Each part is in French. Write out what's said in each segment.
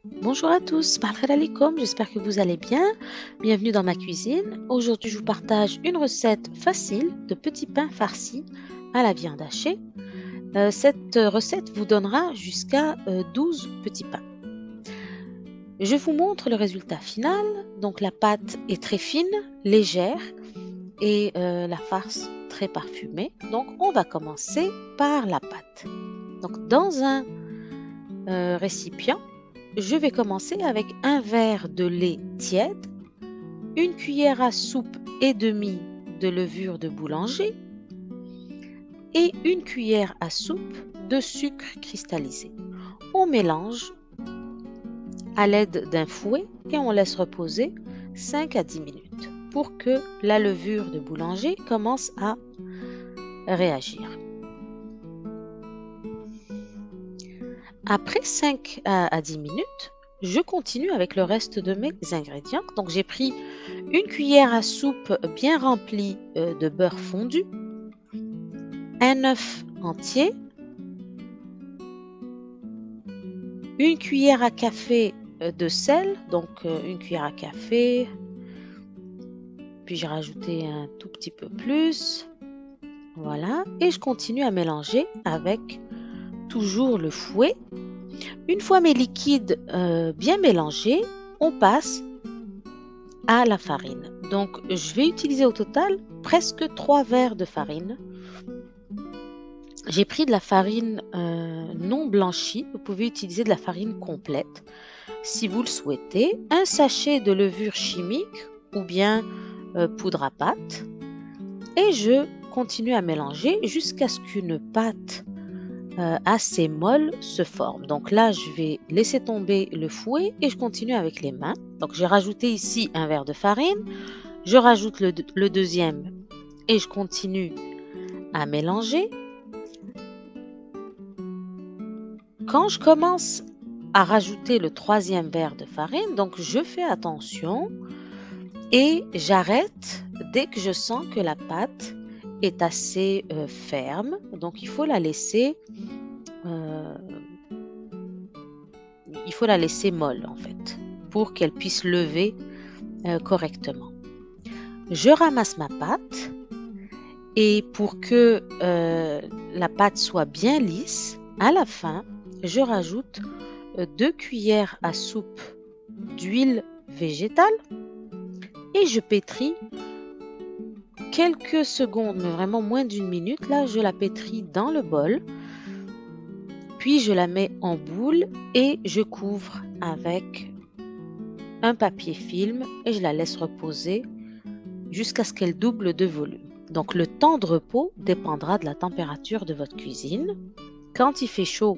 Bonjour à tous, Marhaba alaikum, j'espère que vous allez bien. Bienvenue dans ma cuisine. Aujourd'hui, je vous partage une recette facile de petits pains farcis à la viande hachée. Cette recette vous donnera jusqu'à 12 petits pains. Je vous montre le résultat final. Donc la pâte est très fine, légère et la farce très parfumée. Donc on va commencer par la pâte. Donc dans un récipient, je vais commencer avec un verre de lait tiède, une cuillère à soupe et demie de levure de boulanger et une cuillère à soupe de sucre cristallisé. On mélange à l'aide d'un fouet et on laisse reposer 5 à 10 minutes pour que la levure de boulanger commence à réagir. Après 5 à 10 minutes, je continue avec le reste de mes ingrédients. Donc j'ai pris une cuillère à soupe bien remplie de beurre fondu, un œuf entier, une cuillère à café de sel, donc une cuillère à café, puis j'ai rajouté un tout petit peu plus, voilà, et je continue à mélanger avec toujours le fouet. Une fois mes liquides bien mélangés, on passe à la farine. Donc je vais utiliser au total presque 3 verres de farine. J'ai pris de la farine non blanchie, vous pouvez utiliser de la farine complète si vous le souhaitez, un sachet de levure chimique ou bien poudre à pâte et je continue à mélanger jusqu'à ce qu'une pâte assez molle se forme. Donc là, je vais laisser tomber le fouet et je continue avec les mains. Donc j'ai rajouté ici un verre de farine, je rajoute le deuxième et je continue à mélanger. Quand je commence à rajouter le troisième verre de farine, donc je fais attention et j'arrête dès que je sens que la pâte est assez ferme. Donc il faut la laisser molle en fait pour qu'elle puisse lever correctement. Je ramasse ma pâte et pour que la pâte soit bien lisse, à la fin, je rajoute 2 cuillères à soupe d'huile végétale et je pétris quelques secondes, mais vraiment moins d'une minute. Là, je la pétris dans le bol, puis je la mets en boule et je couvre avec un papier film et je la laisse reposer jusqu'à ce qu'elle double de volume. Donc le temps de repos dépendra de la température de votre cuisine. Quand il fait chaud,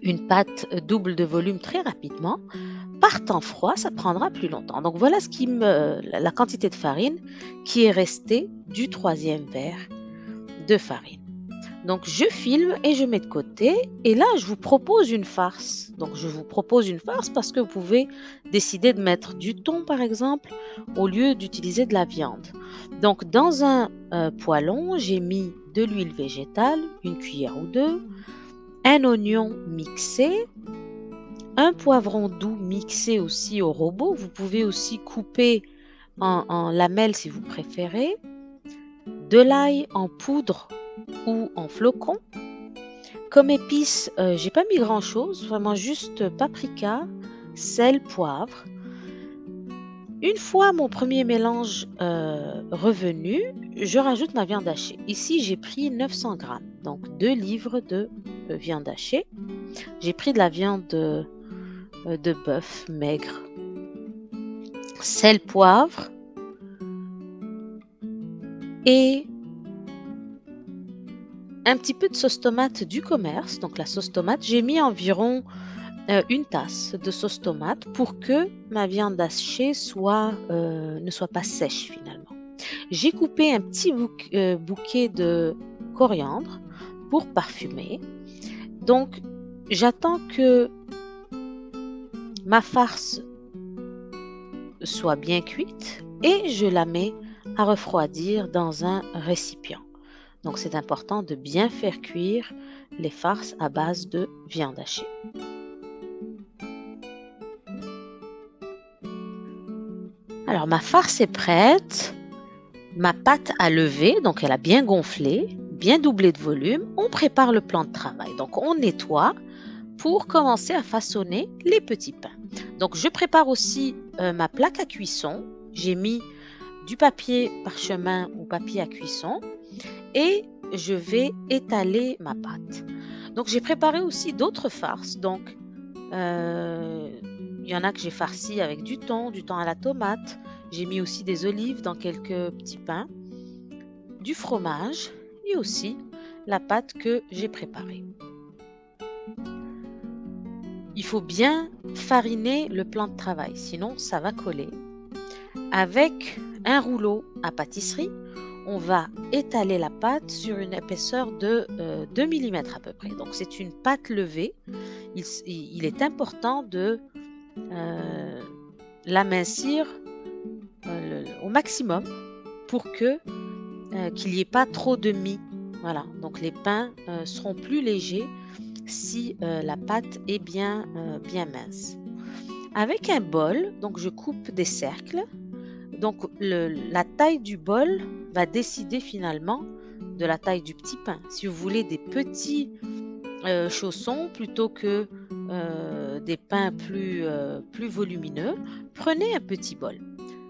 une pâte double de volume très rapidement. Par temps froid, ça prendra plus longtemps. Donc voilà la quantité de farine qui est restée du troisième verre de farine. Donc je filme et je mets de côté et là je vous propose une farce. Donc je vous propose une farce parce que vous pouvez décider de mettre du thon par exemple au lieu d'utiliser de la viande. Donc dans un poêlon, j'ai mis de l'huile végétale, une cuillère ou deux, un oignon mixé, un poivron doux mixé aussi au robot. Vous pouvez aussi couper en lamelles si vous préférez, de l'ail en poudre ou en flocons. Comme épices, j'ai pas mis grand chose, vraiment juste paprika, sel, poivre. Une fois mon premier mélange revenu, je rajoute ma viande hachée. Ici, j'ai pris 900 grammes, donc 2 livres de viande hachée. J'ai pris de la viande de bœuf maigre. Sel, poivre et un petit peu de sauce tomate du commerce. Donc la sauce tomate, j'ai mis environ une tasse de sauce tomate pour que ma viande hachée ne soit pas sèche finalement. J'ai coupé un petit bouquet de coriandre pour parfumer. Donc j'attends que ma farce soit bien cuite et je la mets à refroidir dans un récipient. Donc c'est important de bien faire cuire les farces à base de viande hachée. Alors ma farce est prête, ma pâte a levé, donc elle a bien gonflé, bien doublé de volume. On prépare le plan de travail. Donc on nettoie pour commencer à façonner les petits pains. Donc je prépare aussi ma plaque à cuisson. J'ai mis du papier parchemin ou papier à cuisson et je vais étaler ma pâte. Donc j'ai préparé aussi d'autres farces. Donc il y en a que j'ai farci avec du thon à la tomate. J'ai mis aussi des olives dans quelques petits pains, du fromage et aussi la pâte que j'ai préparée. Il faut bien fariner le plan de travail, sinon ça va coller. Avec un rouleau à pâtisserie, on va étaler la pâte sur une épaisseur de 2 mm à peu près. Donc c'est une pâte levée. Il est important de l'amincir au maximum pour qu'il n'y ait pas trop de mie. Voilà, donc les pains seront plus légers si la pâte est bien mince. Avec un bol, donc je coupe des cercles. Donc la taille du bol va décider finalement de la taille du petit pain. Si vous voulez des petits chaussons plutôt que des pains plus volumineux, prenez un petit bol.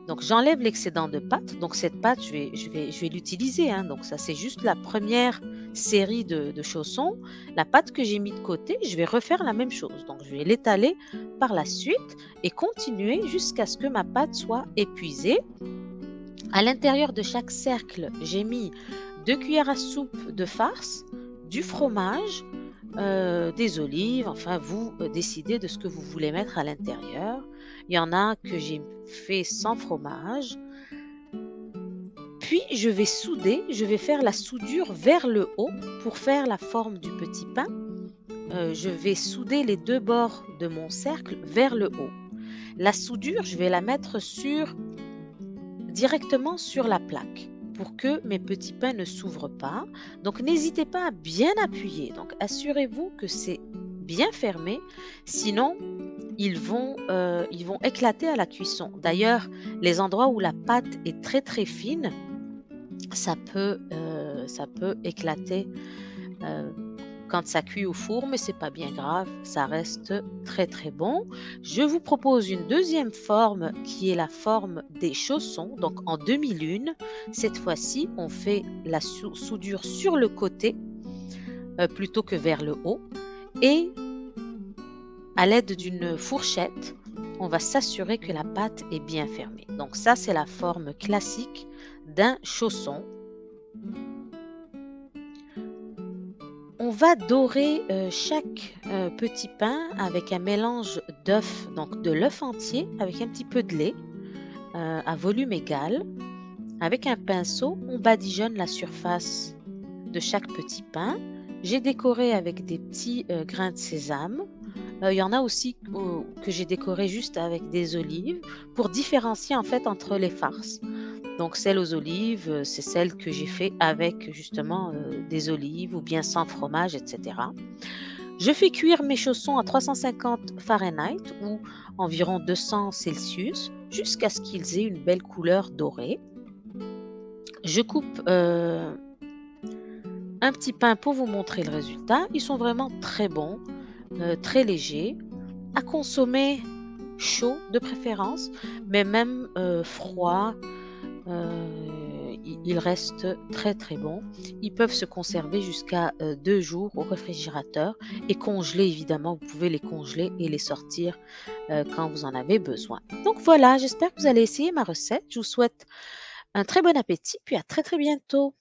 Donc j'enlève l'excédent de pâte. Donc cette pâte, je vais l'utiliser. Donc ça, c'est juste la première série de chaussons. La pâte que j'ai mis de côté, je vais refaire la même chose. Donc je vais l'étaler par la suite et continuer jusqu'à ce que ma pâte soit épuisée. À l'intérieur de chaque cercle, j'ai mis 2 cuillères à soupe de farce, du fromage, des olives, enfin vous décidez de ce que vous voulez mettre à l'intérieur. Il y en a que j'ai fait sans fromage. Puis je vais souder, je vais faire la soudure vers le haut pour faire la forme du petit pain. Je vais souder les 2 bords de mon cercle vers le haut. La soudure, je vais la mettre directement sur la plaque pour que mes petits pains ne s'ouvrent pas. Donc n'hésitez pas à bien appuyer. Donc assurez-vous que c'est bien fermé, sinon ils vont éclater à la cuisson. D'ailleurs, les endroits où la pâte est très très fine, ça peut éclater quand ça cuit au four, mais c'est pas bien grave, ça reste très très bon. Je vous propose une deuxième forme qui est la forme des chaussons, donc en demi-lune. Cette fois-ci, on fait la soudure sur le côté plutôt que vers le haut. Et à l'aide d'une fourchette, on va s'assurer que la pâte est bien fermée. Donc ça, c'est la forme classique d'un chausson. On va dorer chaque petit pain avec un mélange d'œufs, donc de l'œuf entier avec un petit peu de lait à volume égal. Avec un pinceau, on badigeonne la surface de chaque petit pain. J'ai décoré avec des petits grains de sésame. Il y en a aussi que j'ai décoré juste avec des olives pour différencier en fait entre les farces. Donc celle aux olives, c'est celle que j'ai fait avec justement des olives ou bien sans fromage, etc. Je fais cuire mes chaussons à 350 Fahrenheit ou environ 200 Celsius jusqu'à ce qu'ils aient une belle couleur dorée. Je coupe un petit pain pour vous montrer le résultat. Ils sont vraiment très bons, très légers, à consommer chaud de préférence, mais même froid. Ils restent très très bons. Ils peuvent se conserver jusqu'à 2 jours au réfrigérateur et congeler évidemment. Vous pouvez les congeler et les sortir quand vous en avez besoin. Donc voilà, j'espère que vous allez essayer ma recette. Je vous souhaite un très bon appétit puis à très très bientôt.